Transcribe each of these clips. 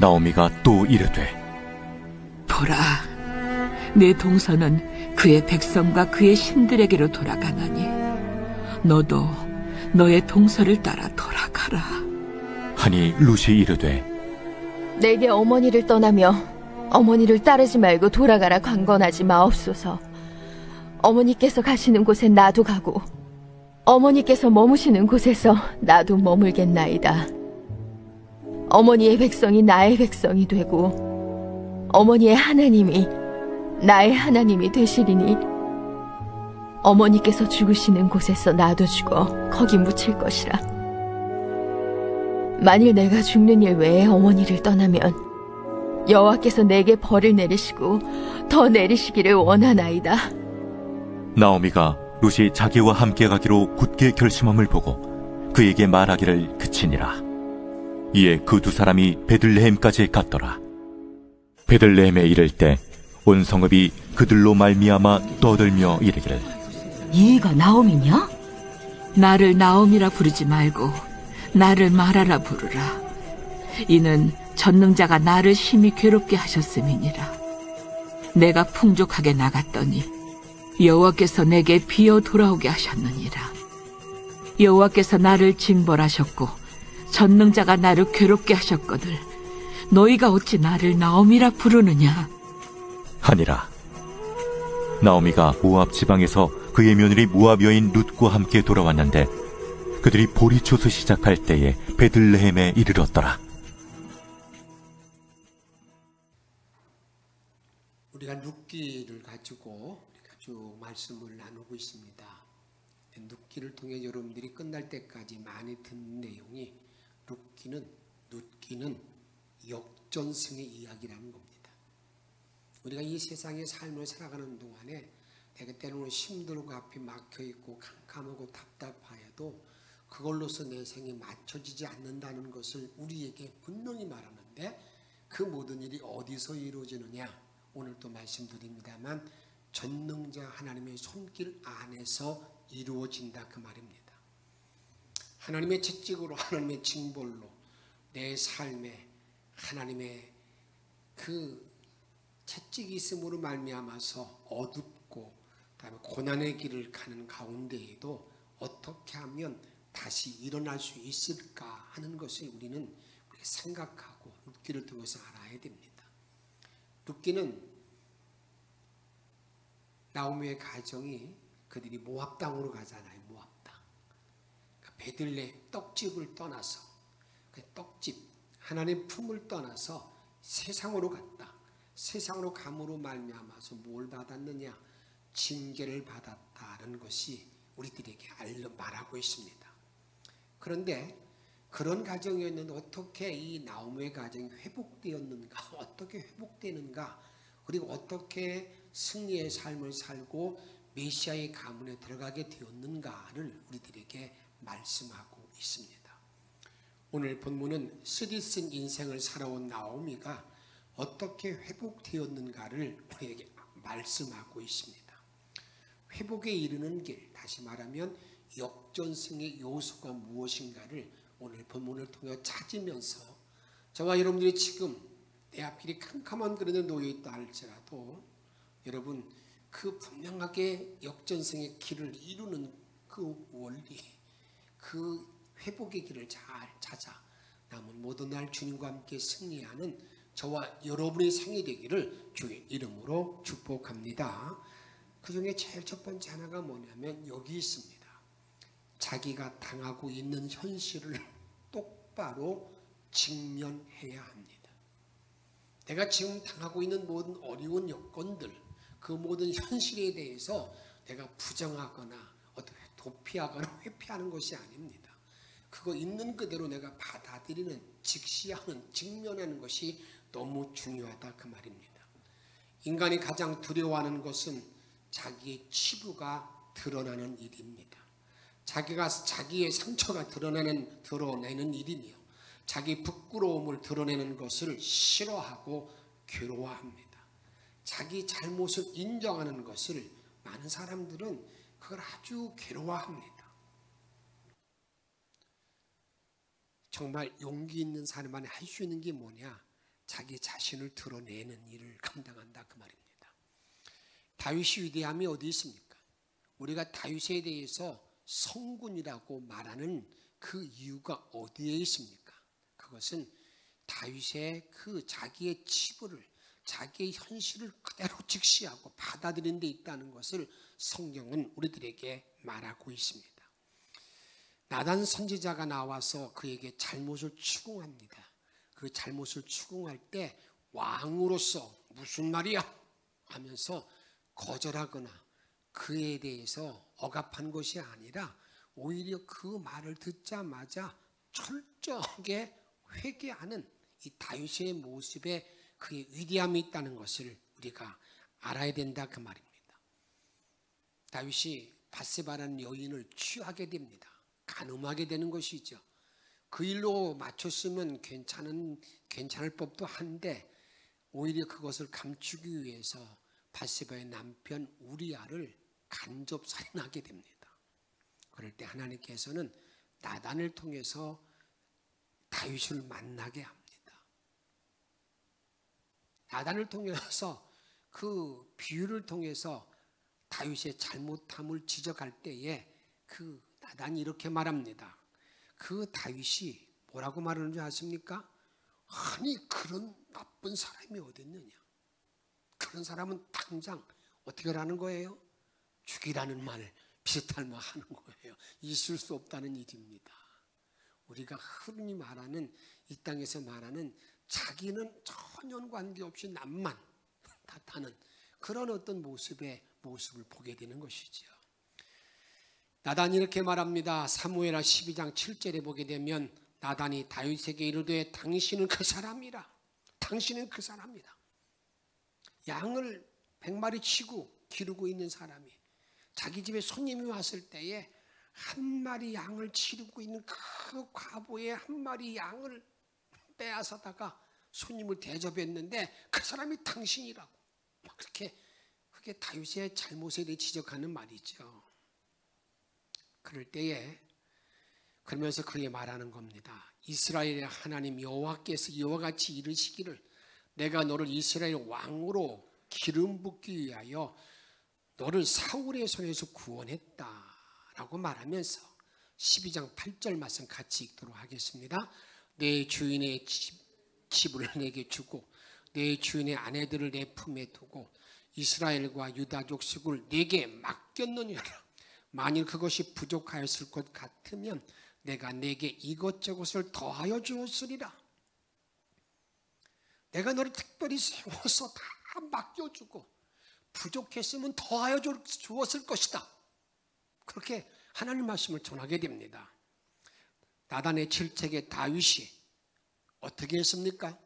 나오미가 또 이르되 보라, 내 동서는 그의 백성과 그의 신들에게로 돌아가나니 너도 너의 동서를 따라 돌아가라. 하니 룻이 이르되 내게 어머니를 떠나며 어머니를 따르지 말고 돌아가라 강건하지 마옵소서. 어머니께서 가시는 곳에 나도 가고 어머니께서 머무시는 곳에서 나도 머물겠나이다. 어머니의 백성이 나의 백성이 되고 어머니의 하나님이 나의 하나님이 되시리니 어머니께서 죽으시는 곳에서 나도 죽어 거기 묻힐 것이라. 만일 내가 죽는 일 외에 어머니를 떠나면 여호와께서 내게 벌을 내리시고 더 내리시기를 원하나이다. 나오미가 룻이 자기와 함께 가기로 굳게 결심함을 보고 그에게 말하기를 그치니라. 이에 그 두 사람이 베들레헴까지 갔더라. 베들레헴에 이를 때 온 성읍이 그들로 말미암아 떠들며 이르기를 이가 나오미냐? 나를 나오미라 부르지 말고 나를 마라라 부르라. 이는 전능자가 나를 심히 괴롭게 하셨음이니라. 내가 풍족하게 나갔더니 여호와께서 내게 비어 돌아오게 하셨느니라. 여호와께서 나를 징벌하셨고 전능자가 나를 괴롭게 하셨거늘 너희가 어찌 나를 나오미라 부르느냐 하니라. 나오미가 모압 지방에서 그의 며느리 모압 여인 룻과 함께 돌아왔는데 그들이 보리초소 시작할 때에 베들레헴에 이르렀더라. 우리가 룻기를 가지고 우리가 쭉 말씀을 나누고 있습니다. 룻기를 통해 여러분들이 끝날 때까지 많이 듣는 내용이 룻기는 역전승의 이야기라는 겁니다. 우리가 이 세상의 삶을 살아가는 동안에 때로는 힘들고 앞이 막혀있고 캄캄하고 답답하여도 그걸로서 내 생에 맞춰지지 않는다는 것을 우리에게 분명히 말하는데 그 모든 일이 어디서 이루어지느냐? 오늘 또 말씀드립니다만 전능자 하나님의 손길 안에서 이루어진다 그 말입니다. 하나님의 채찍으로 하나님의 징벌로 내 삶에 하나님의 그 채찍이 있음으로 말미암아서 어둡고 그다음에 고난의 길을 가는 가운데에도 어떻게 하면 다시 일어날 수 있을까 하는 것을 우리는 생각하고 룻기를 통해서 알아야 됩니다. 룻기는 나오미의 가정이 그들이 모압 땅으로 가잖아요. 모압 땅. 그러니까 베들레헴 떡집을 떠나서 그 떡집 하나님의 품을 떠나서 세상으로 갔다. 세상으로 감으로 말미암아서 뭘 받았느냐? 징계를 받았다는 것이 우리들에게 말하고 있습니다. 그런데 그런 가정이었는데 어떻게 이 나오미의 가정이 회복되었는가? 어떻게 회복되는가? 그리고 어떻게 승리의 삶을 살고 메시아의 가문에 들어가게 되었는가를 우리들에게 말씀하고 있습니다. 오늘 본문은 쓰디쓴 인생을 살아온 나오미가 어떻게 회복되었는가를 우리에게 말씀하고 있습니다. 회복에 이르는 길, 다시 말하면 역전승의 요소가 무엇인가를 오늘 본문을 통해 찾으면서 저와 여러분들이 지금 내 앞길이 캄캄한 그릇에 놓여있다 할지라도 여러분 그 분명하게 역전승의 길을 이루는 그 원리, 그 회복의 길을 잘 찾아 남은 모든 날 주님과 함께 승리하는 저와 여러분의 생이 되기를 주의 이름으로 축복합니다. 그 중에 제일 첫 번째 하나가 뭐냐면 여기 있습니다. 자기가 당하고 있는 현실을 똑바로 직면해야 합니다. 내가 지금 당하고 있는 모든 어려운 여건들, 그 모든 현실에 대해서 내가 부정하거나 어떻게 도피하거나 회피하는 것이 아닙니다. 그거 있는 그대로 내가 받아들이는, 직시하는, 직면하는 것이 너무 중요하다 그 말입니다. 인간이 가장 두려워하는 것은 자기의 치부가 드러나는 일입니다. 자기의 상처가 드러내는 일이며 자기 부끄러움을 드러내는 것을 싫어하고 괴로워합니다. 자기 잘못을 인정하는 것을 많은 사람들은 그걸 아주 괴로워합니다. 정말 용기 있는 사람만이 할 수 있는 게 뭐냐? 자기 자신을 드러내는 일을 감당한다 그 말입니다. 다윗이 위대함이 어디 있습니까? 우리가 다윗에 대해서 성군이라고 말하는 그 이유가 어디에 있습니까? 그것은 다윗의 그 자기의 치부를, 자기의 현실을 그대로 직시하고 받아들이는 데 있다는 것을 성경은 우리들에게 말하고 있습니다. 나단 선지자가 나와서 그에게 잘못을 추궁합니다. 그 잘못을 추궁할 때 왕으로서 무슨 말이야? 하면서 거절하거나 그에 대해서 억압한 것이 아니라 오히려 그 말을 듣자마자 철저하게 회개하는 이 다윗의 모습에 그의 위대함이 있다는 것을 우리가 알아야 된다 그 말입니다. 다윗이 밧세바라는 여인을 취하게 됩니다. 간음하게 되는 것이죠. 그 일로 맞췄으면 괜찮을 법도 한데 오히려 그것을 감추기 위해서 밧세바의 남편 우리아를 간접 살인하게 됩니다. 그럴 때 하나님께서는 나단을 통해서 다윗을 만나게 합니다. 나단을 통해서 그 비유를 통해서 다윗의 잘못함을 지적할 때에 그 나단이 이렇게 말합니다. 그 다윗이 뭐라고 말하는지 아십니까? 아니 그런 나쁜 사람이 어디 있느냐? 그런 사람은 당장 어떻게 하라는 거예요? 죽이라는 말, 비슷한 말 하는 거예요. 있을 수 없다는 일입니다. 우리가 흔히 말하는 이 땅에서 말하는 자기는 전혀 관계없이 남만 탓하는 그런 어떤 모습을 보게 되는 것이죠. 나단이 이렇게 말합니다. 사무엘하 12장 7절에 보게 되면 나단이 다윗에게 이르되 당신은 그 사람이라. 당신은 그 사람이다. 양을 100마리 치고 기르고 있는 사람이 자기 집에 손님이 왔을 때에 한 마리 양을 치르고 있는 그 과부의 한 마리 양을 빼앗아다가 손님을 대접했는데 그 사람이 당신이라고 그렇게 그게 다윗의 잘못에 대해 지적하는 말이죠. 그럴 때에 그러면서 그렇게 말하는 겁니다. 이스라엘의 하나님 여호와께서 이와 같이 이르시기를 내가 너를 이스라엘 왕으로 기름 붓기 위하여 너를 사울의 손에서 구원했다라고 말하면서 12장 8절 말씀 같이 읽도록 하겠습니다. 내 주인의 집을 내게 주고 내 주인의 아내들을 내 품에 두고 이스라엘과 유다 족속을 내게 맡겼느니라. 만일 그것이 부족하였을 것 같으면 내가 내게 이것저것을 더하여 주었으리라. 내가 너를 특별히 세워서 다 맡겨주고 부족했으면 더하여 주었을 것이다. 그렇게 하나님 말씀을 전하게 됩니다. 나단의 질책에 다윗이 어떻게 했습니까?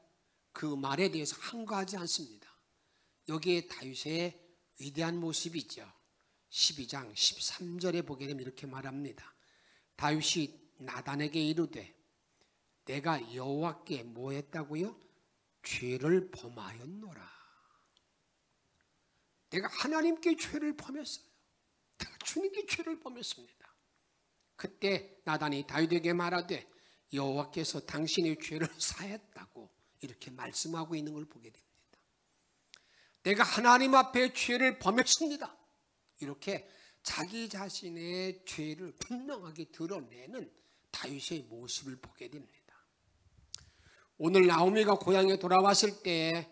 그 말에 대해서 항거하지 않습니다. 여기에 다윗의 위대한 모습이죠. 12장 13절에 보게 되면 이렇게 말합니다. 다윗이 나단에게 이르되 내가 여호와께 뭐 했다고요? 죄를 범하였노라. 내가 하나님께 죄를 범했어요. 내가 주님께 죄를 범했습니다. 그때 나단이 다윗에게 말하되 여호와께서 당신의 죄를 사했다고 이렇게 말씀하고 있는 걸 보게 됩니다. 내가 하나님 앞에 죄를 범했습니다. 이렇게 자기 자신의 죄를 분명하게 드러내는 다윗의 모습을 보게 됩니다. 오늘 나오미가 고향에 돌아왔을 때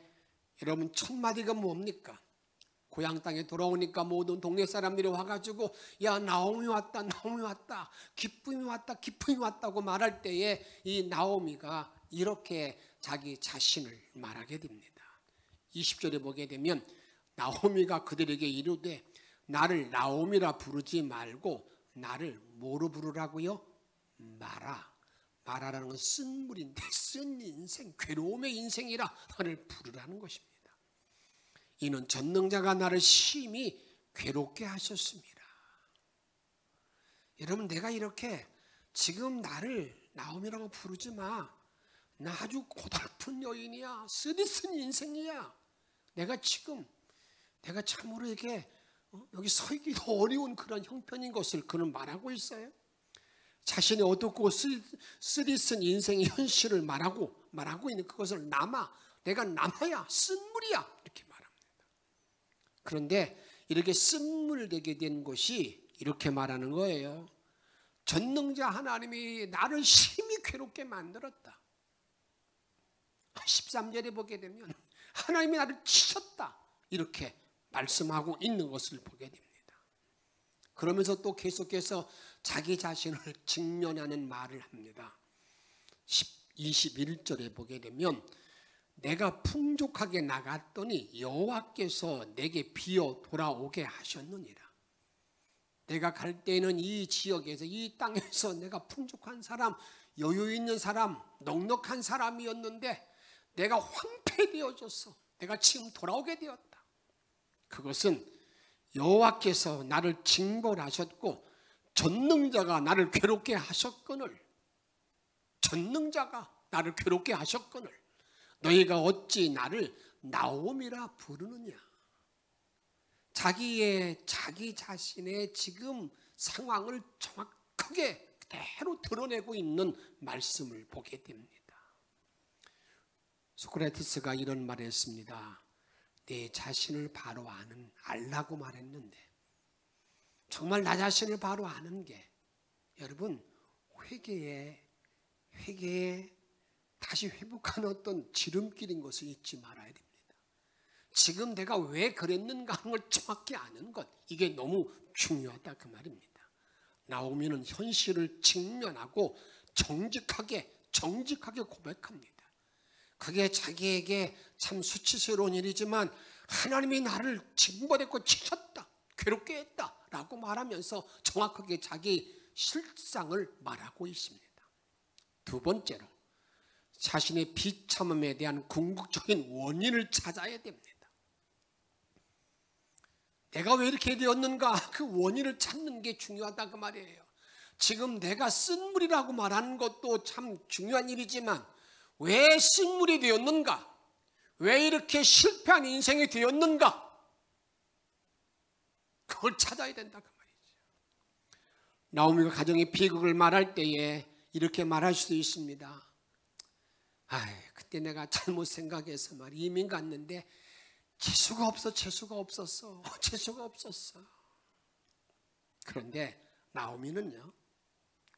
여러분 첫 마디가 뭡니까? 고향 땅에 돌아오니까 모든 동네 사람들이 와가지고 야 나오미 왔다 나오미 왔다 기쁨이 왔다 기쁨이 왔다고 말할 때에 이 나오미가 이렇게 자기 자신을 말하게 됩니다. 20절에 보게 되면 나오미가 그들에게 이르되 나를 나오미라 부르지 말고 나를 뭐로 부르라고요? 마라라는 건 쓴물인데 쓴 인생, 괴로움의 인생이라 나를 부르라는 것입니다. 이는 전능자가 나를 심히 괴롭게 하셨습니다. 여러분 내가 이렇게 지금 나를 나오미라고 부르지 마. 나 아주 고달픈 여인이야. 쓰디쓴 인생이야. 내가 참으로 이렇게 여기 서 있기도 어려운 그런 형편인 것을 그는 말하고 있어요. 자신의 어둡고 쓰디쓴 인생의 현실을 말하고 말하고 있는 그것을 남아, 내가 남아야 쓴물이야 이렇게 말합니다. 그런데 이렇게 쓴물 되게 된 것이 이렇게 말하는 거예요. 전능자 하나님이 나를 심히 괴롭게 만들었다. 13절에 보게 되면 하나님이 나를 치셨다 이렇게 말씀하고 있는 것을 보게 됩니다. 그러면서 또 계속해서 자기 자신을 직면하는 말을 합니다. 21절에 보게 되면 내가 풍족하게 나갔더니 여호와께서 내게 비어 돌아오게 하셨느니라. 내가 갈 때는 이 지역에서, 이 땅에서 내가 풍족한 사람, 여유 있는 사람, 넉넉한 사람이었는데 내가 황폐되어졌어. 내가 지금 돌아오게 되었다. 그것은 여호와께서 나를 징벌하셨고 전능자가 나를 괴롭게 하셨거늘, 전능자가 나를 괴롭게 하셨거늘 너희가 어찌 나를 나옴이라 부르느냐. 자기 자신의 지금 상황을 정확하게 그대로 드러내고 있는 말씀을 보게 됩니다. 소크라테스가 이런 말을 했습니다. 내 자신을 바로 알라고 말했는데, 정말 나 자신을 바로 아는 게 여러분 회개에 다시 회복하는 어떤 지름길인 것을 잊지 말아야 됩니다. 지금 내가 왜 그랬는가 하는 걸 정확히 아는 것, 이게 너무 중요하다 그 말입니다. 나오미는 현실을 직면하고 정직하게 고백합니다. 그게 자기에게 참 수치스러운 일이지만 하나님이 나를 징벌했고 치셨다, 괴롭게 했다 라고 말하면서 정확하게 자기 실상을 말하고 있습니다. 두 번째로 자신의 비참함에 대한 궁극적인 원인을 찾아야 됩니다. 내가 왜 이렇게 되었는가, 그 원인을 찾는 게 중요하다 그 말이에요. 지금 내가 쓴물이라고 말하는 것도 참 중요한 일이지만 왜 쓴물이 되었는가, 왜 이렇게 실패한 인생이 되었는가, 그걸 찾아야 된다 그 말이죠. 나오미가 가정의 비극을 말할 때에 이렇게 말할 수도 있습니다. 그때 내가 잘못 생각해서 이민 갔는데 재수가 없었어. 그런데 나오미는요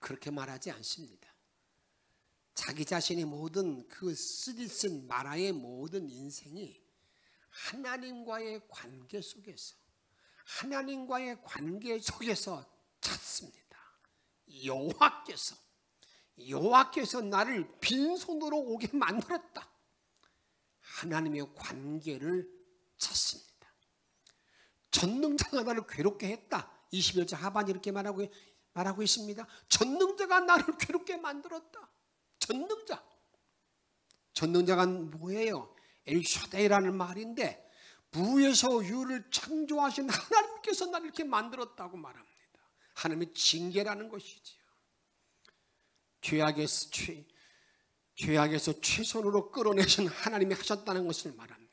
그렇게 말하지 않습니다. 자기 자신의 모든 그 쓰디쓴 마라의 모든 인생이 하나님과의 관계 속에서 찾습니다. 여호와께서 나를 빈손으로 오게 만들었다. 하나님의 관계를 찾습니다. 전능자가 나를 괴롭게 했다. 21절 하반이 이렇게 말하고 있습니다. 전능자가 나를 괴롭게 만들었다. 전능자가 뭐예요? 엘샤다이라는 말인데 무에서 유를 창조하신 하나님께서 나를 이렇게 만들었다고 말합니다. 하나님의 징계라는 것이지요. 죄악에서 최선으로 끌어내신 하나님이 하셨다는 것을 말합니다.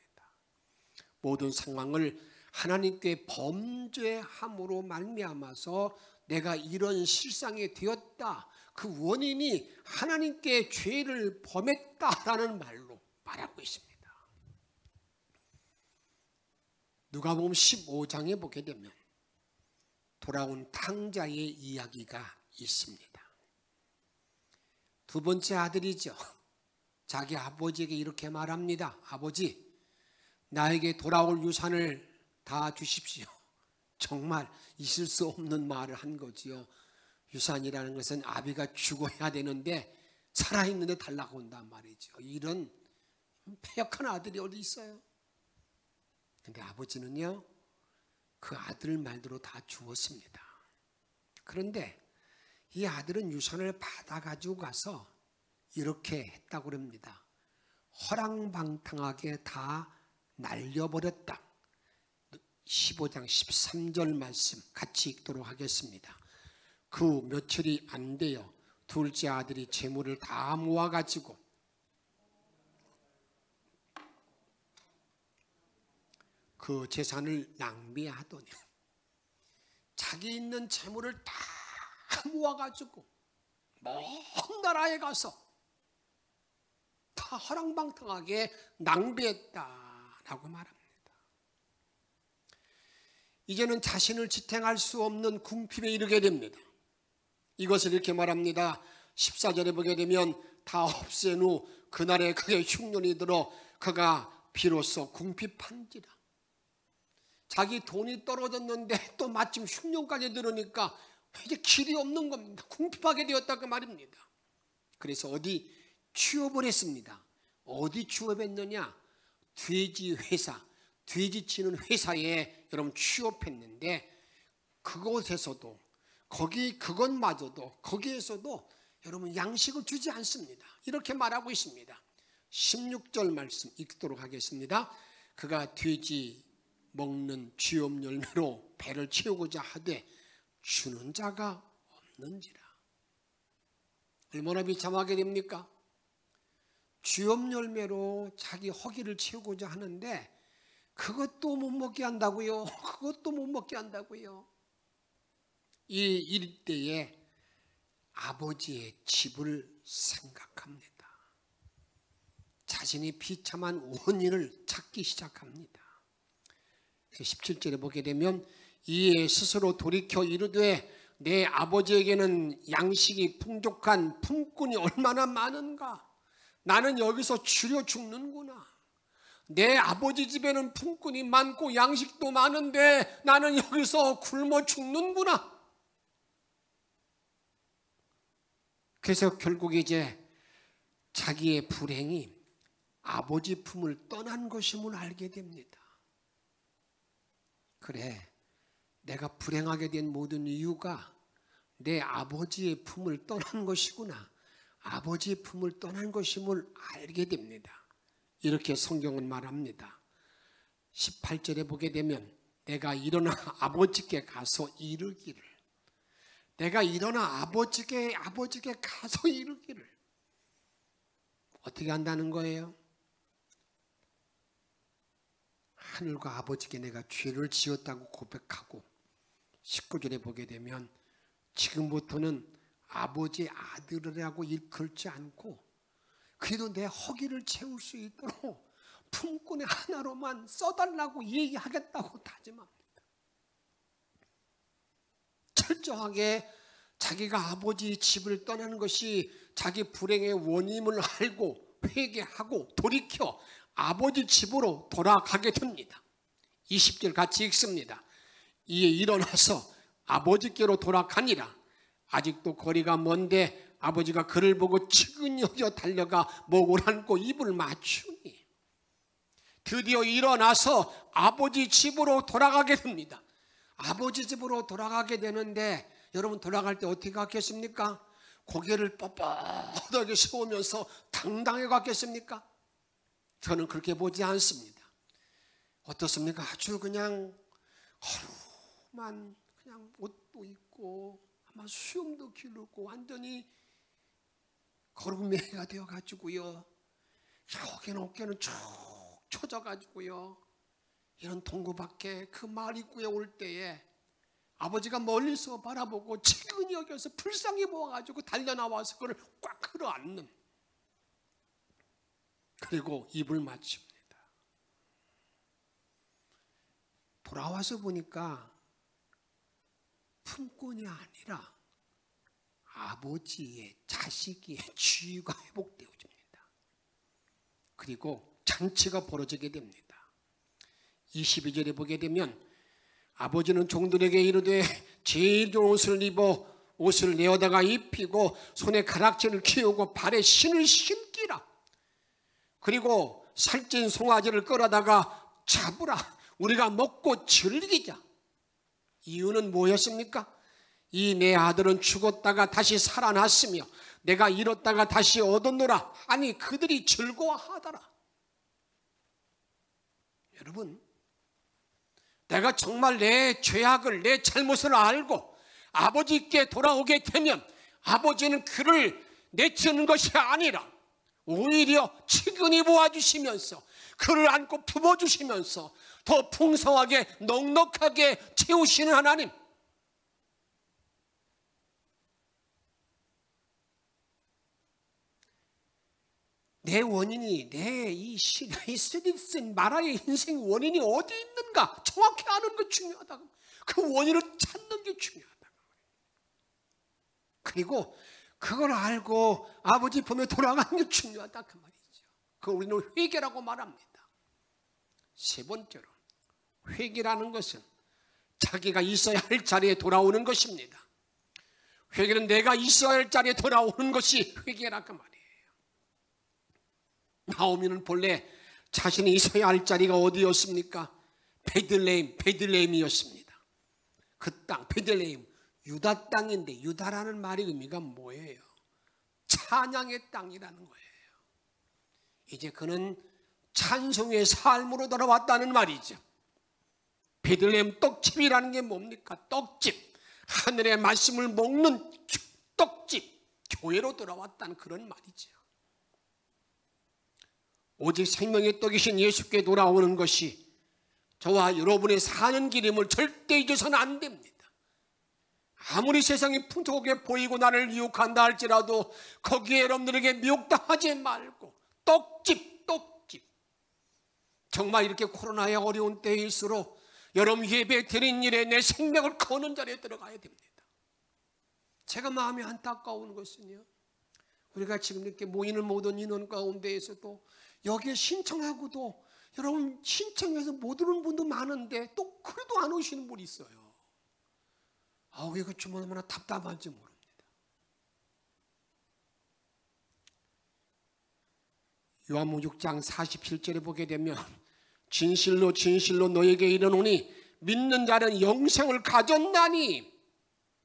모든 상황을 하나님께 범죄함으로 말미암아서 내가 이런 실상이 되었다, 그 원인이 하나님께 죄를 범했다라는 말로 말하고 있습니다. 누가복음 15장에 보게 되면 돌아온 탕자의 이야기가 있습니다. 두 번째 아들이죠. 자기 아버지에게 이렇게 말합니다. 아버지, 나에게 돌아올 유산을 다 주십시오. 정말 있을 수 없는 말을 한 거지요. 유산이라는 것은 아비가 죽어야 되는데 살아있는데 달라고 한단 말이죠. 이런 패역한 아들이 어디 있어요? 근데 아버지는요 그 아들 말대로 다 주었습니다. 그런데 이 아들은 유산을 받아가지고 가서 이렇게 했다고 합니다. 허랑방탕하게 다 날려버렸다. 15장 13절 말씀 같이 읽도록 하겠습니다. 그 며칠이 안 되어 둘째 아들이 재물을 다 모아가지고 그 재산을 낭비하더니 자기 있는 재물을 다 모아가지고 먼 나라에 가서 다 다 허랑방탕하게 낭비했다라고 말합니다. 이제는 자신을 지탱할 수 없는 궁핍에 이르게 됩니다. 이것을 이렇게 말합니다. 14절에 보게 되면 다 없앤 후 그날에 그의 흉년이 들어 그가 비로소 궁핍한지라. 자기 돈이 떨어졌는데 또 마침 흉년까지 들으니까 이제 길이 없는 겁니다. 궁핍하게 되었다 그 말입니다. 그래서 어디 취업을 했습니다. 어디 취업했느냐? 돼지 회사, 돼지 치는 회사에 여러분 취업했는데 그곳에서도 그것마저도 거기에서도 여러분 양식을 주지 않습니다. 이렇게 말하고 있습니다. 16절 말씀 읽도록 하겠습니다. 그가 돼지 먹는 쥐업 열매로 배를 채우고자 하되 주는 자가 없는지라. 얼마나 비참하게 됩니까? 쥐업 열매로 자기 허기를 채우고자 하는데 그것도 못 먹게 한다고요. 그것도 못 먹게 한다고요. 이 일대에 아버지의 집을 생각합니다. 자신이 비참한 원인을 찾기 시작합니다. 17절에 보게 되면 이에 스스로 돌이켜 이르되 내 아버지에게는 양식이 풍족한 품꾼이 얼마나 많은가. 나는 여기서 줄여 죽는구나. 내 아버지 집에는 품꾼이 많고 양식도 많은데 나는 여기서 굶어 죽는구나. 그래서 결국 이제 자기의 불행이 아버지 품을 떠난 것임을 알게 됩니다. 그래, 내가 불행하게 된 모든 이유가 내 아버지의 품을 떠난 것이구나. 아버지의 품을 떠난 것임을 알게 됩니다. 이렇게 성경은 말합니다. 18절에 보게 되면 내가 일어나 아버지께 가서 이르기를, 내가 일어나 아버지께 가서 이르기를. 어떻게 한다는 거예요? 하늘과 아버지께 내가 죄를 지었다고 고백하고 19절에 보게 되면 지금부터는 아버지의 아들이라고 일컬지 않고 그래도 내 허기를 채울 수 있도록 품꾼의 하나로만 써달라고 얘기하겠다고 다짐합니다. 철저하게 자기가 아버지 집을 떠나는 것이 자기 불행의 원인을 알고 회개하고 돌이켜 아버지 집으로 돌아가게 됩니다. 20절 같이 읽습니다. 이에 일어나서 아버지께로 돌아가니라. 아직도 거리가 먼데 아버지가 그를 보고 측은히 여겨 달려가 목을 안고 입을 맞추니 드디어 일어나서 아버지 집으로 돌아가게 됩니다. 아버지 집으로 돌아가게 되는데 여러분 돌아갈 때 어떻게 갔겠습니까? 고개를 뻣뻣하게 세우면서 당당히 갔겠습니까? 저는 그렇게 보지 않습니다. 어떻습니까? 아주 그냥 허름한 그냥 옷도 입고 아마 수염도 기르고 완전히 거름매가 되어가지고요. 여기는 어깨는 쭉 쳐져가지고요. 이런 동구밖에 그 마을 입구에 올 때에 아버지가 멀리서 바라보고 측은히 여겨서 불쌍히 보아가지고 달려나와서 그를 꽉 끌어안는, 그리고 입을 맞춥니다. 돌아와서 보니까 품꾼이 아니라 아버지의 자식의 지위가 회복되어집니다. 그리고 잔치가 벌어지게 됩니다. 22절에 보게 되면 아버지는 종들에게 이르되 제일 좋은 옷을 입어 옷을 내어다가 입히고 손에 가락지를 키우고 발에 신을 신기라. 그리고 살찐 송아지를 끌어다가 잡으라. 우리가 먹고 즐기자. 이유는 뭐였습니까? 이 내 아들은 죽었다가 다시 살아났으며 내가 잃었다가 다시 얻었노라 하니 그들이 즐거워하더라. 여러분, 내가 정말 내 죄악을, 내 잘못을 알고 아버지께 돌아오게 되면 아버지는 그를 내치는 것이 아니라 오히려 측은히 보아주시면서 그를 안고 품어주시면서 더 풍성하게 넉넉하게 채우시는 하나님. 내 원인이, 이 스디슨 마라의 인생 원인이 어디 있는가 정확히 아는 게 중요하다. 그 원인을 찾는 게 중요하다. 그리고 그걸 알고 아버지 품에 돌아가는 게 중요하다 그 말이죠. 그걸 우리는 회개라고 말합니다. 세 번째로, 회개라는 것은 자기가 있어야 할 자리에 돌아오는 것입니다. 회개는 내가 있어야 할 자리에 돌아오는 것이 회개라 그 말이에요. 나오미는 본래 자신이 있어야 할 자리가 어디였습니까? 베들레헴이었습니다. 그 땅, 베들레헴, 유다 땅인데 유다라는 말의 의미가 뭐예요? 찬양의 땅이라는 거예요. 이제 그는 찬송의 삶으로 돌아왔다는 말이죠. 베들레헴 떡집이라는 게 뭡니까? 떡집, 하늘의 말씀을 먹는 떡집, 교회로 돌아왔다는 그런 말이죠. 오직 생명의 떡이신 예수께 돌아오는 것이 저와 여러분의 사는 길임을 절대 잊어서는 안 됩니다. 아무리 세상이 풍족하게 보이고 나를 유혹한다 할지라도 거기에 여러분들에게 미혹당하지 말고 떡집. 정말 이렇게 코로나의 어려운 때일수록 여러분 예배 드린 일에 내 생명을 거는 자리에 들어가야 됩니다. 제가 마음이 안타까운 것은요, 우리가 지금 이렇게 모이는 모든 인원 가운데에서도 여기에 신청하고도 여러분 신청해서 못 오는 분도 많은데 또 그래도 안 오시는 분이 있어요. 아우, 이거 좀 얼마나 답답한지 모릅니다. 요한복음 6장 47절에 보게 되면 진실로 진실로 너에게 이르노니 믿는 자는 영생을 가졌나니,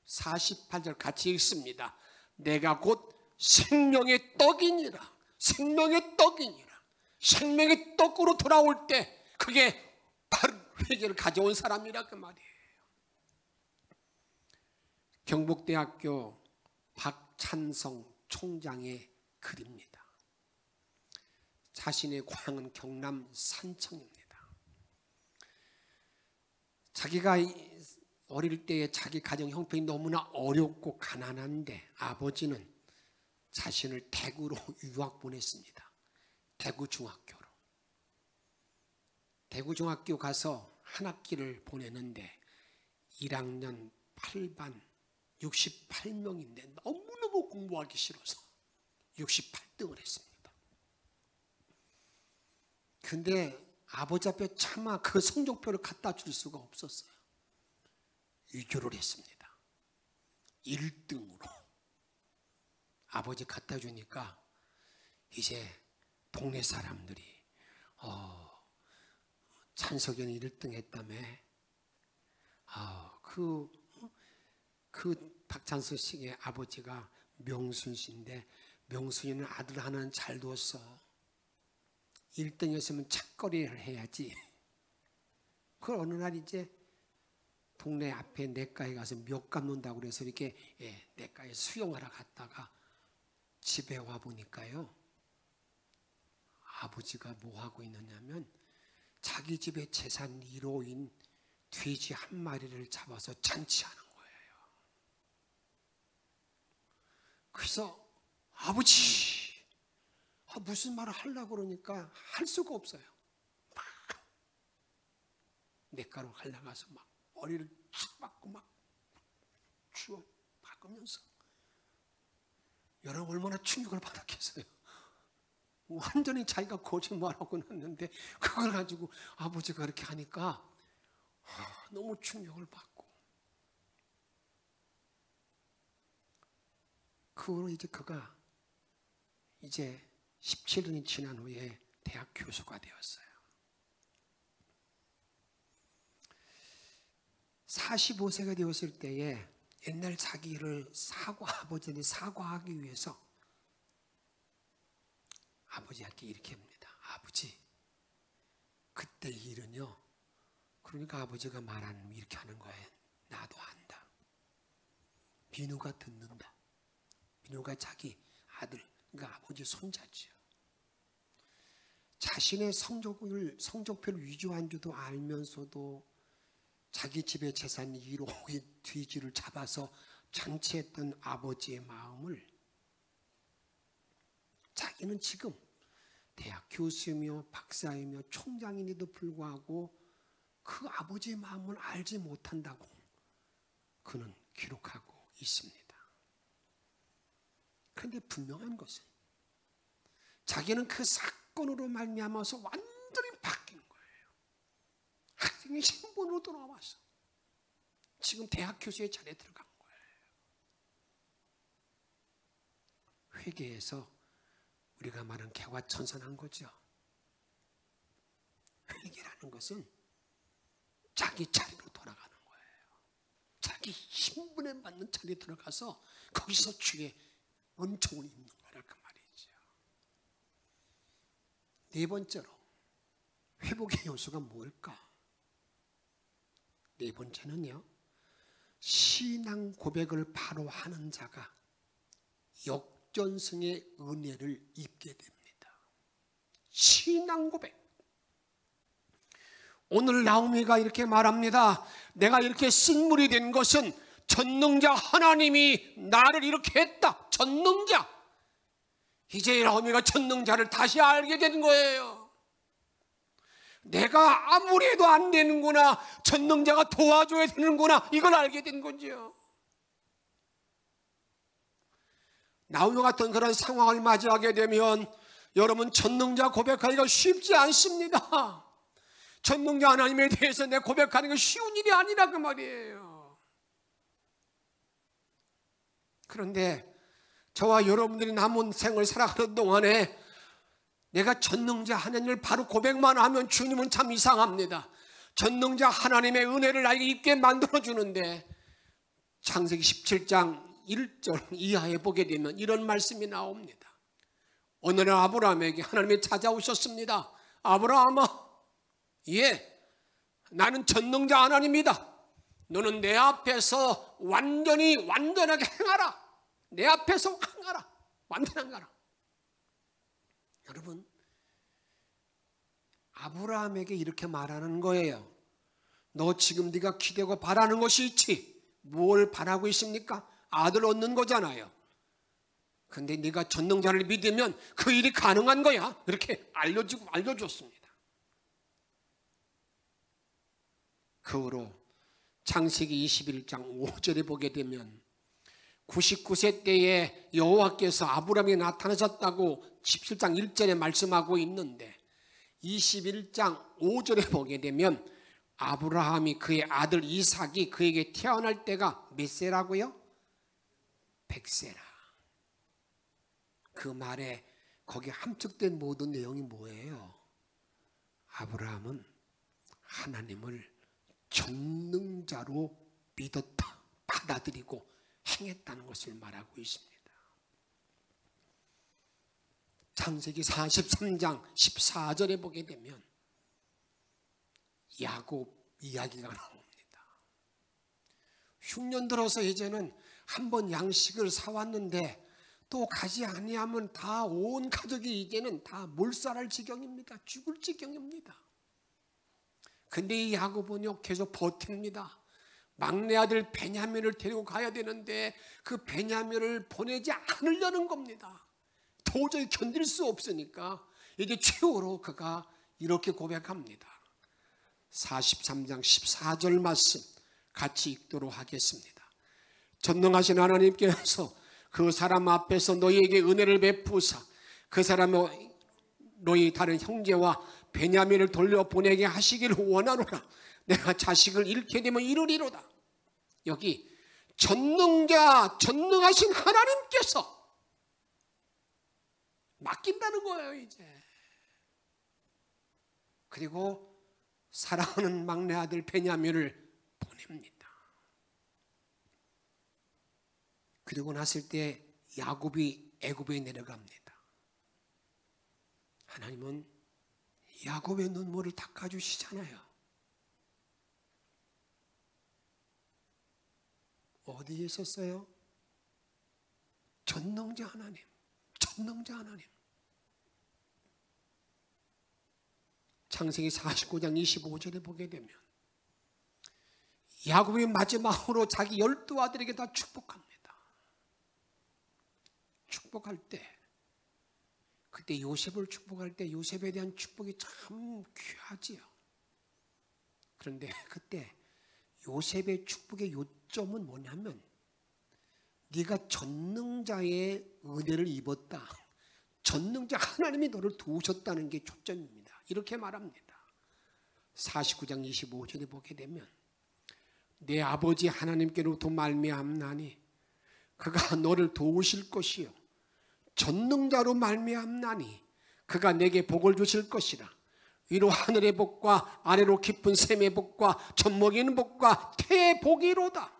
48절 같이 읽습니다. 내가 곧 생명의 떡이니라. 생명의 떡이니라. 생명의 떡으로 돌아올 때 그게 바로 회개를 가져온 사람이라 그 말이에요. 경북대학교 박찬성 총장의 글입니다. 자신의 고향은 경남 산청입니다. 자기가 어릴 때에 자기 가정 형편이 너무나 어렵고 가난한데 아버지는 자신을 대구로 유학 보냈습니다. 대구 중학교로. 대구 중학교 가서 한 학기를 보내는데 1학년 8반 68명인데 너무너무 공부하기 싫어서 68등을 했습니다. 근데 아버지 앞에 차마 그 성적표를 갖다 줄 수가 없었어요. 위조를 했습니다. 1등으로. 아버지 갖다 주니까 이제 동네 사람들이 찬석이는 1등 했다며. 그 박찬석 씨의 아버지가 명순 씨인데 명순이는 아들 하나는 잘 뒀어. 1등 했으면 착거리를 해야지. 그걸 어느 날 이제 동네 앞에 내과에 가서 몇 감는다고 그래서 이렇게 내과에 수용하러 갔다가 집에 와 보니까요, 아버지가 뭐 하고 있느냐면 자기 집의 재산 1호인 돼지 한 마리를 잡아서 잔치하는 거예요. 그래서 아버지, 무슨 말을 하려고 그러니까 할 수가 없어요. 막 내가로 갈라가서 막 머리를 탁 맞고 막 주워 박으면서, 여러분 얼마나 충격을 받았겠어요. 완전히 자기가 거짓말하고 났는데 그걸 가지고 아버지가 그렇게 하니까 너무 충격을 받고, 그 후로 이제 그가 이제 17년이 지난 후에 대학 교수가 되었어요. 45세가 되었을 때에 옛날 자기를 아버지한테 사과하기 위해서 아버지한테 이렇게 합니다. 아버지, 그때 일은요. 그러니까 아버지가 말하는 이렇게 하는 거예요. 나도 안다. 민우가 듣는다. 민우가 자기 아들, 그러니까 아버지 손자지요. 자신의 성적표를 위조한 줄도 알면서도 자기 집의 재산 1호의 돼지를 잡아서 잔치했던 아버지의 마음을 자기는 지금 대학 교수이며 박사이며 총장인데도 불구하고 그 아버지의 마음을 알지 못한다고 그는 기록하고 있습니다. 그런데 분명한 것은 자기는 그 사건으로 말미암아서 완전히 바뀐 거예요. 학생의 신분으로 돌아와서 지금 대학 교수의 자리에 들어간 거예요. 회개에서 우리가 말하는 개화천선한 거죠. 회개라는 것은 자기 자리로 돌아가는 거예요. 자기 신분에 맞는 자리에 들어가서 거기서 주의 은총을 입는 거라 그 말이죠. 네 번째로 회복의 요소가 뭘까? 네 번째는요, 신앙 고백을 바로 하는 자가 역전승의 은혜를 입게 됩니다. 신앙 고백. 오늘 나오미가 이렇게 말합니다. 내가 이렇게 식물이 된 것은 전능자 하나님이 나를 이렇게 했다. 전능자. 이제 나오미가 전능자를 다시 알게 된 거예요. 내가 아무리 해도 안 되는구나. 전능자가 도와줘야 되는구나. 이걸 알게 된 거죠. 나오미 같은 그런 상황을 맞이하게 되면 여러분, 전능자 고백하기가 쉽지 않습니다. 전능자 하나님에 대해서 내 고백하는 게 쉬운 일이 아니라 그 말이에요. 그런데 저와 여러분들이 남은 생을 살아가는 동안에 내가 전능자 하나님을 바로 고백만 하면 주님은 참 이상합니다. 전능자 하나님의 은혜를 나에게 입게 만들어주는데 창세기 17장 1절 이하에 보게 되면 이런 말씀이 나옵니다. 오늘은 아브라함에게 하나님이 찾아오셨습니다. 아브라함아, 예, 나는 전능자 하나님이다. 너는 내 앞에서 완전하게 행하라. 내 앞에서 행하라. 완전히 행하라. 여러분, 아브라함에게 이렇게 말하는 거예요. 너 지금 네가 기대고 바라는 것이 있지. 뭘 바라고 있습니까? 아들 얻는 거잖아요. 근데 네가 전능자를 믿으면 그 일이 가능한 거야. 그렇게 알려줬습니다. 그 후로 창세기 21장 5절에 보게 되면 99세 때에 여호와께서 아브라함에게 나타나셨다고 17장 1절에 말씀하고 있는데 21장 5절에 보게 되면 아브라함이 그의 아들 이삭이 그에게 태어날 때가 몇 세라고요? 100세라. 그 말에 거기에 함축된 모든 내용이 뭐예요? 아브라함은 하나님을 전능자로 믿었다, 받아들이고 행했다는 것을 말하고 있습니다. 창세기 43장 14절에 보게 되면 야곱 이야기가 나옵니다. 흉년 들어서 이제는 한번 양식을 사왔는데 또 가지 아니하면 다 온 가족이 이제는 다 몰살할 지경입니다. 죽을 지경입니다. 근데 이 야곱은요 계속 버팁니다. 막내 아들 베냐민을 데리고 가야 되는데 그 베냐민을 보내지 않으려는 겁니다. 도저히 견딜 수 없으니까 이제 최후로 그가 이렇게 고백합니다. 43장 14절 말씀 같이 읽도록 하겠습니다. 전능하신 하나님께서 그 사람 앞에서 너희에게 은혜를 베푸사 그 사람의 너희 다른 형제와 베냐민을 돌려보내게 하시기를 원하노라. 내가 자식을 잃게 되면 이르리로다. 여기 전능하신 하나님께서 맡긴다는 거예요 이제. 그리고 사랑하는 막내 아들 베냐민을 보냅니다. 그리고 났을 때 야곱이 애굽에 내려갑니다. 하나님은 야곱의 눈물을 닦아주시잖아요. 어디에 있었어요? 전능자 하나님. 창세기 49장 25절에 보게 되면 야곱이 마지막으로 자기 12아들에게 다 축복합니다. 축복할 때 그때 요셉을 축복할 때 요셉에 대한 축복이 참 귀하지요. 그런데 그때 요셉의 축복의 요점은 뭐냐면 네가 전능자의 은혜를 입었다. 전능자 하나님이 너를 도우셨다는 게 초점입니다. 이렇게 말합니다. 49장 25절에 보게 되면 내 아버지 하나님께로부터 말미암나니 그가 너를 도우실 것이요 전능자로 말미암나니 그가 내게 복을 주실 것이라. 위로 하늘의 복과 아래로 깊은 샘의 복과 젖먹이는 복과 태의 복이로다.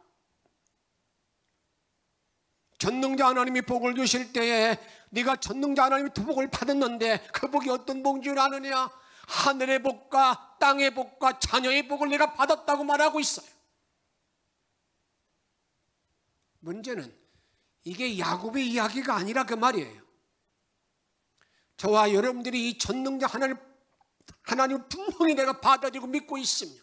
전능자 하나님이 복을 주실 때에 네가 전능자 하나님의 복을 받았는데 그 복이 어떤 복인 줄 아느냐? 하늘의 복과 땅의 복과 자녀의 복을 내가 받았다고 말하고 있어요. 문제는 이게 야곱의 이야기가 아니라 그 말이에요. 저와 여러분들이 이 전능자 하나님을 분명히 내가 받아들이고 믿고 있으면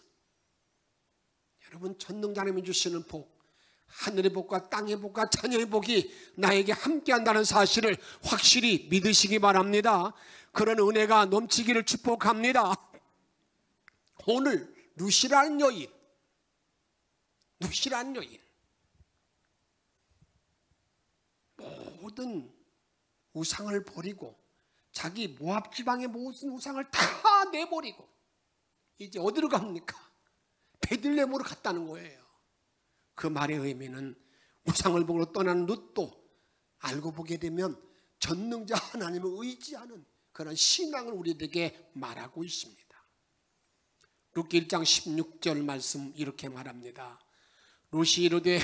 여러분 전능자 하나님이 주시는 복, 하늘의 복과 땅의 복과 자녀의 복이 나에게 함께한다는 사실을 확실히 믿으시기 바랍니다. 그런 은혜가 넘치기를 축복합니다. 오늘 루시라는 여인 모든 우상을 버리고 자기 모압 지방의 모든 우상을 다 내버리고 이제 어디로 갑니까? 베들레헴으로 갔다는 거예요. 그 말의 의미는 우상을 보고 떠나는 룻도 알고 보게 되면 전능자 하나님을 의지하는 그런 신앙을 우리에게 말하고 있습니다. 룻기 1장 16절 말씀 이렇게 말합니다. 룻이 이르되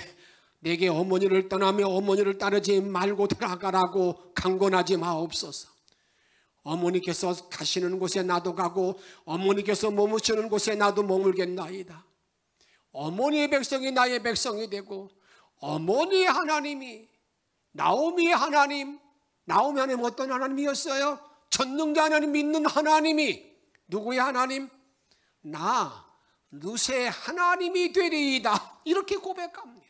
내게 어머니를 떠나며 어머니를 따르지 말고 돌아가라고 강권하지 마옵소서. 어머니께서 가시는 곳에 나도 가고 어머니께서 머무시는 곳에 나도 머물겠나이다. 어머니의 백성이 나의 백성이 되고 어머니의 하나님이 나오미의 하나님, 나오미 하나님 어떤 하나님이었어요? 전능자 하나님 믿는 하나님이 누구의 하나님? 나 룻의 하나님이 되리이다. 이렇게 고백합니다.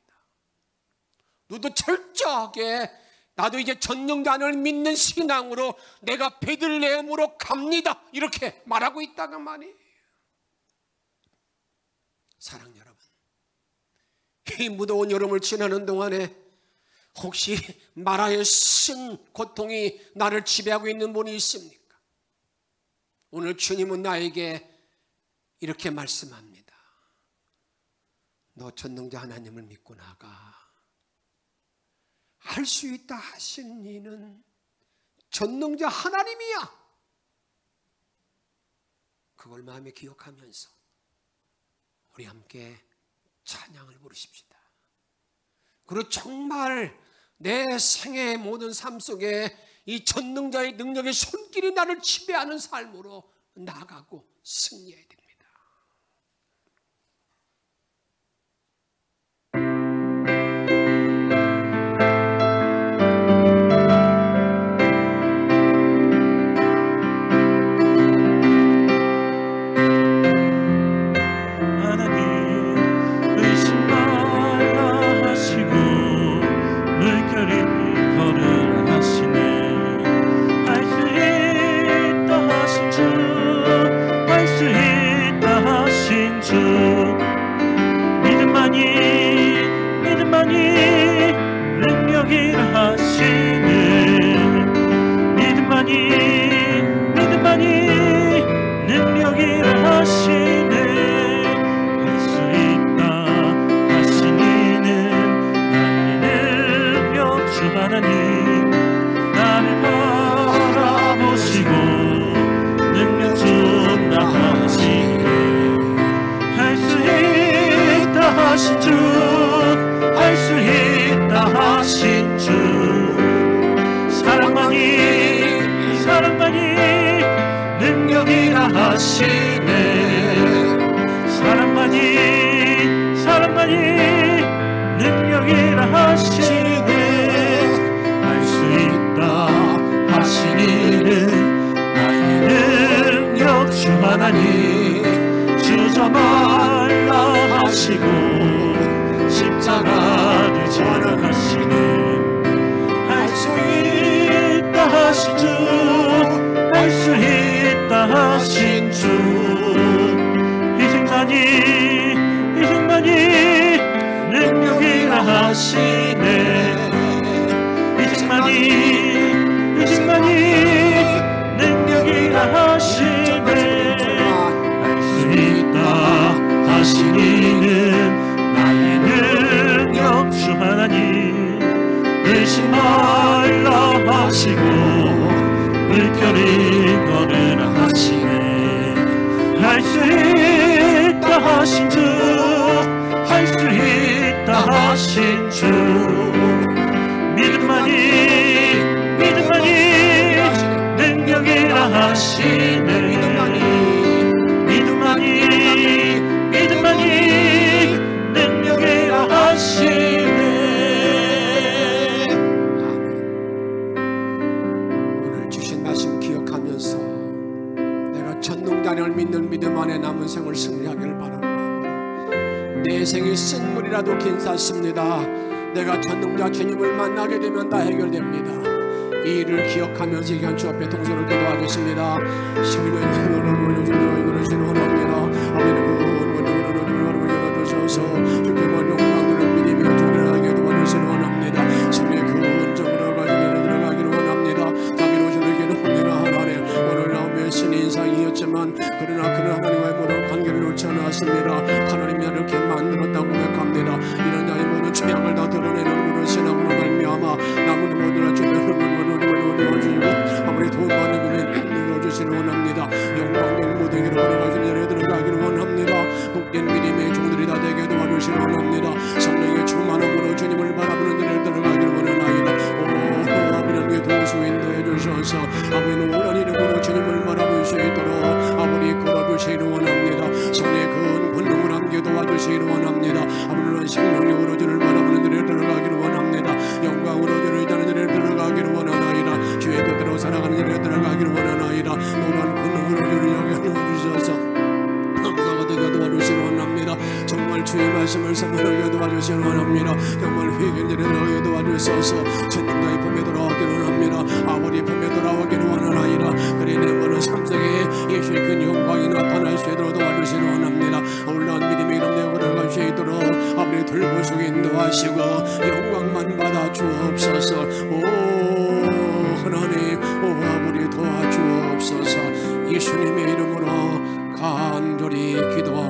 룻도 철저하게 나도 이제 전능자 하나님 믿는 신앙으로 내가 베들레헴으로 갑니다. 이렇게 말하고 있다는 말이에요. 사랑 여러분, 이 무더운 여름을 지나는 동안에 혹시 마라의 쓴 고통이 나를 지배하고 있는 분이 있습니까? 오늘 주님은 나에게 이렇게 말씀합니다. 너 전능자 하나님을 믿고 나가. 할 수 있다 하신 이는 전능자 하나님이야. 그걸 마음에 기억하면서 우리 함께 찬양을 부르십시다. 그리고 정말 내 생애의 모든 삶 속에 이 전능자의 능력의 손길이 나를 지배하는 삶으로 나아가고 승리해야 됩니다. 십자가를 전하시네 할 수 있다 하신 주 주 희생만이 능력이라 하시네. 희생만이 능력이라 하시네. 할 수 있다 하시니는 나의 능력 주 하나님. 의심 말라 하시고 물결이 거르라 하시네. 할 수 있다 하신 주, 할 수 있다 하신 주. 믿음만이 능력이라 하시네. 믿음만이 능력이라 하시네. 오늘 주신 말씀 기억하면서 내가 전능자를 믿는 믿음 안에 남은 생을 승리하기를 바라는 마음으로 내 생이 쓴물이라도 괜찮습니다. 내가 전능자 주님을 만나게 되면 다 해결됩니다. 이 일을 기억하면서 시간 주 앞에 동서로 기도하겠습니다. 주셔서 주께만 영광들을 믿으며 주님에게 도와주시는 원합니다. 승리의 그 원정으로 들어가기를 원합니다. 다비로시를 기도합니다. 하나님 오늘 나오며 신의 인상이었지만 그러나 그는 하나님과의 모든 관계를 놓지 않았습니다. 하나님이 나를 이렇게 만들었다고 고백합니다. 이런 자의 모든 죄악을 다 드러내는 그런 신앙으로 말미암아 남은 모든 주변을 도와주시고 아무리 도움받는 분을 눌러주시는 원합니다. 영광된 모든 길을 걸어가시는 자리에 들어가기를 원합니다. 복된 믿음의 종들이 다 되게 도와주시는 원합니다. 성령의 충만함으로 주님을 바라보는 자리에 들어가기를 원하나이다. 오 아버지의 동수 인도해 주셔서 아버지는 원한 이름으로 주님을 바라볼 수 있도록 아버지 걸어주시기를 원합니다. 성령의 그 권능을 함께 도와주시기를 원합니다. 아버지는 생명력으로 주를 바라보는 자리에 들어가기를 원합니다. 영광으로 주를 자는 자리에 들어가기를 원하나이다. 주의 뜻대로 살아가는 자리에 들어가기를 원하나이다. 노란 권능으로 주를 여겨 주셔서 감사가 되게 도와주시길 원합니다. 정말 주의 말씀을 선물하게 도와주시길 원합니다. 정말 회개를 들어가게 도와주셔서 전능자의 품에 돌아오기를 원합니다. 아버지 품에 돌아오기를 원하나이다. 그래 내 모든 삶속에 예수의 큰 영광이 나타날 수 있도록 도와주시길 원합니다. 올라온 믿음의 이름 내어 걸어갈 수 있도록 아버지 돌보시고 인도하시고 영광만 받아 주옵소서. 오 하나님 오 아버지 도와주옵소서. 예수님의 이름으로 간절히 기도합니다.